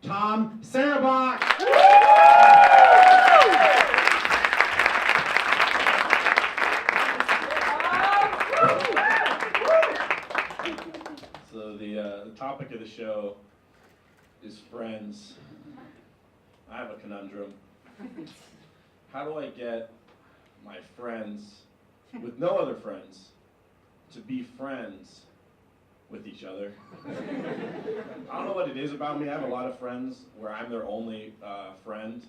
Tom Sarabok. So the topic of the show is friends. I have a conundrum. How do I get my friends, with no other friends, to be friends with each other? I don't know what it is about me. I have a lot of friends where I'm their only friend.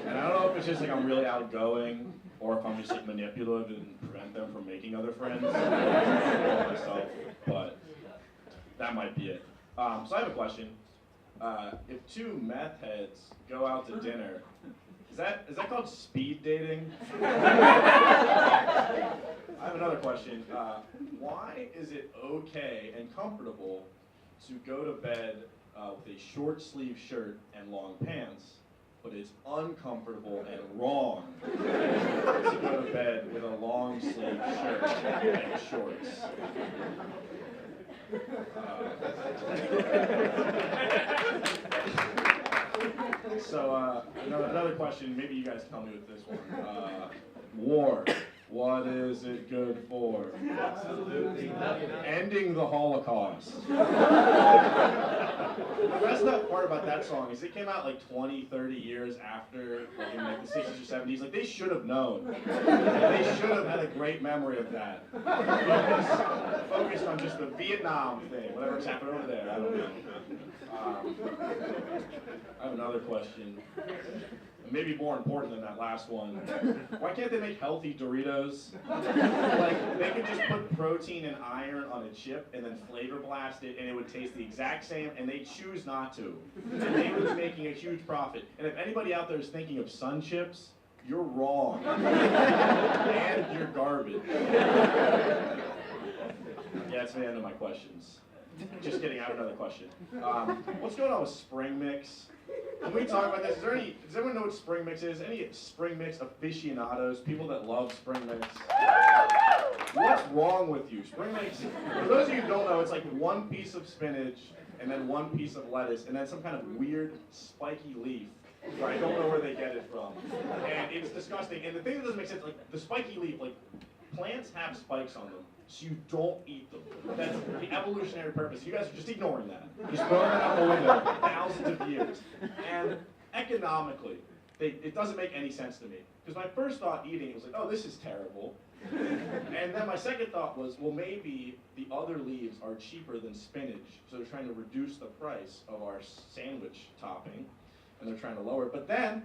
And I don't know if it's just like I'm really outgoing or if I'm just like manipulative and prevent them from making other friends. Myself, but that might be it. So I have a question. If two meth heads go out to dinner, is that called speed dating? I have another question. Why is it okay and comfortable to go to bed with a short sleeve shirt and long pants, but it's uncomfortable and wrong to go to bed with a long sleeve shirt and shorts? So another question, maybe you guys tell me with this one. War, what is it good for? Absolutely nothing. Ending the Holocaust. The best part about that song is it came out like 20, 30 years after, like in like the 60s or 70s. Like they should have known. They should have had a great memory of that. Focused on just the Vietnam thing, whatever's happened over there, I don't know. I have another question. Maybe more important than that last one. Why can't they make healthy Doritos? Like, they could just put protein and iron on a chip and then flavor blast it and it would taste the exact same, and they choose not to. And they would be making a huge profit. And if anybody out there is thinking of Sun Chips, you're wrong. And you're garbage. Yeah, that's the end of my questions. Just kidding, I have another question. What's going on with Spring Mix? Can we talk about this? Does everyone know what Spring Mix is? Any Spring Mix aficionados, people that love Spring Mix? What's wrong with you? Spring Mix, for those of you who don't know, it's like one piece of spinach and then one piece of lettuce and then some kind of weird spiky leaf. Where I don't know where they get it from. And it's disgusting. And the thing that doesn't make sense, like the spiky leaf, like plants have spikes on them. So you don't eat them. That's the evolutionary purpose. You guys are just ignoring that. Just throwing that out the window thousands of years. And economically, it doesn't make any sense to me. Because my first thought eating it was like, oh, this is terrible. And then my second thought was, well, maybe the other leaves are cheaper than spinach. So they're trying to reduce the price of our sandwich topping. And they're trying to lower it. But then,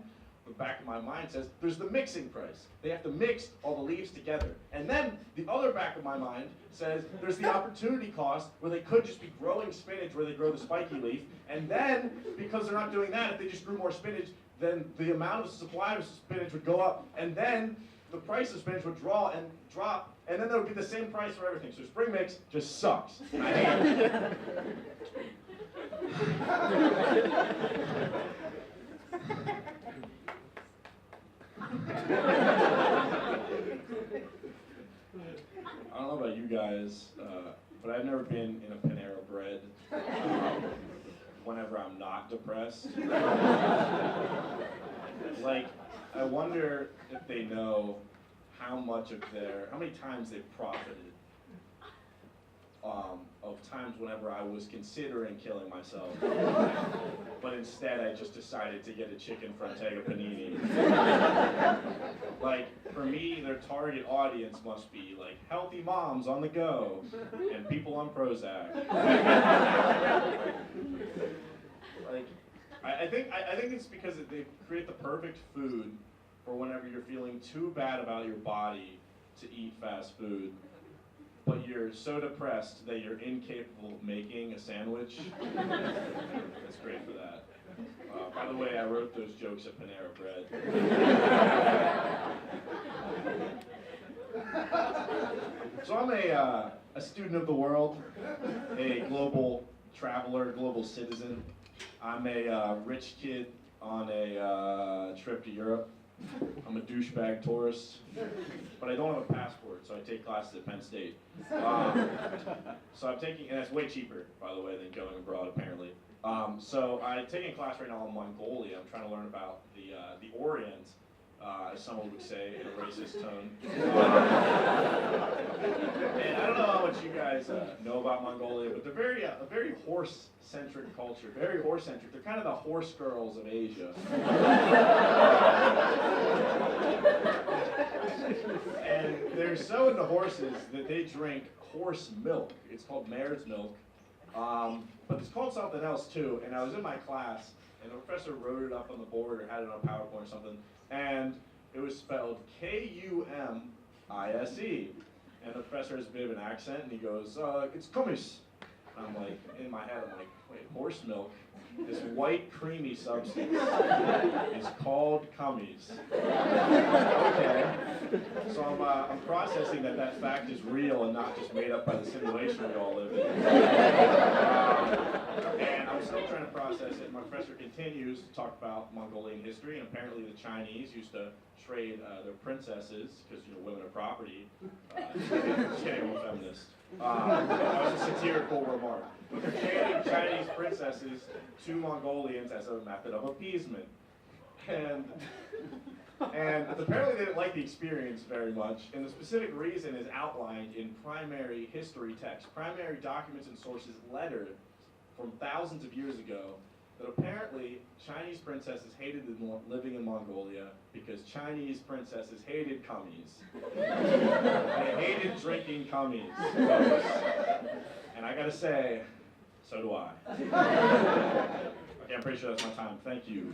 the back of my mind says, there's the mixing price. They have to mix all the leaves together. And then the other back of my mind says, there's the opportunity cost where they could just be growing spinach where they grow the spiky leaf. And then, because they're not doing that, if they just grew more spinach, then the amount of supply of spinach would go up. And then the price of spinach would drop. And then there would be the same price for everything. So Spring Mix just sucks. And I hate it. I don't know about you guys, but I've never been in a Panera Bread whenever I'm not depressed. Like, I wonder if they know how many times they've profited of times whenever I was considering killing myself, but instead I just decided to get a chicken Frantega panini. Like, for me, their target audience must be like healthy moms on the go and people on Prozac. Like, I think it's because they create the perfect food for whenever you're feeling too bad about your body to eat fast food, but you're so depressed that you're incapable of making a sandwich. It's great for that. By the way, I wrote those jokes at Panera Bread. So I'm a student of the world, a global traveler, global citizen. I'm a rich kid on a trip to Europe. I'm a douchebag tourist, but I don't have a passport, so I take classes at Penn State. So I'm taking, and that's way cheaper, by the way, than going abroad apparently. So I'm taking a class right now on Mongolia. I'm trying to learn about the Orient, as someone would say in a racist tone. And I don't know how much you guys know about Mongolia, but they're a very horse-centric culture, very horse-centric. They're kind of the horse girls of Asia. And they're so into horses that they drink horse milk. It's called mare's milk. But it's called something else too. And I was in my class, and the professor wrote it up on the board or had it on PowerPoint or something, and it was spelled Kumise. And the professor has a bit of an accent, and he goes, it's kumis. And I'm like, in my head, I'm like, wait, horse milk? This white creamy substance is called cummies. Okay. So I'm processing that fact is real and not just made up by the simulation we all live in. And I'm still trying to process it. My professor continues to talk about Mongolian history, and apparently the Chinese used to trade their princesses, because women are property. Just kidding, I'm a feminist. That was a satirical remark. But they're trading Chinese princesses to Mongolians as a method of appeasement. And apparently they didn't like the experience very much, and the specific reason is outlined in primary history texts, primary documents and sources lettered from thousands of years ago, that apparently Chinese princesses hated living in Mongolia because Chinese princesses hated cummies. They hated drinking cummies. And I gotta say, so do I. Okay, I'm pretty sure that's my time. Thank you.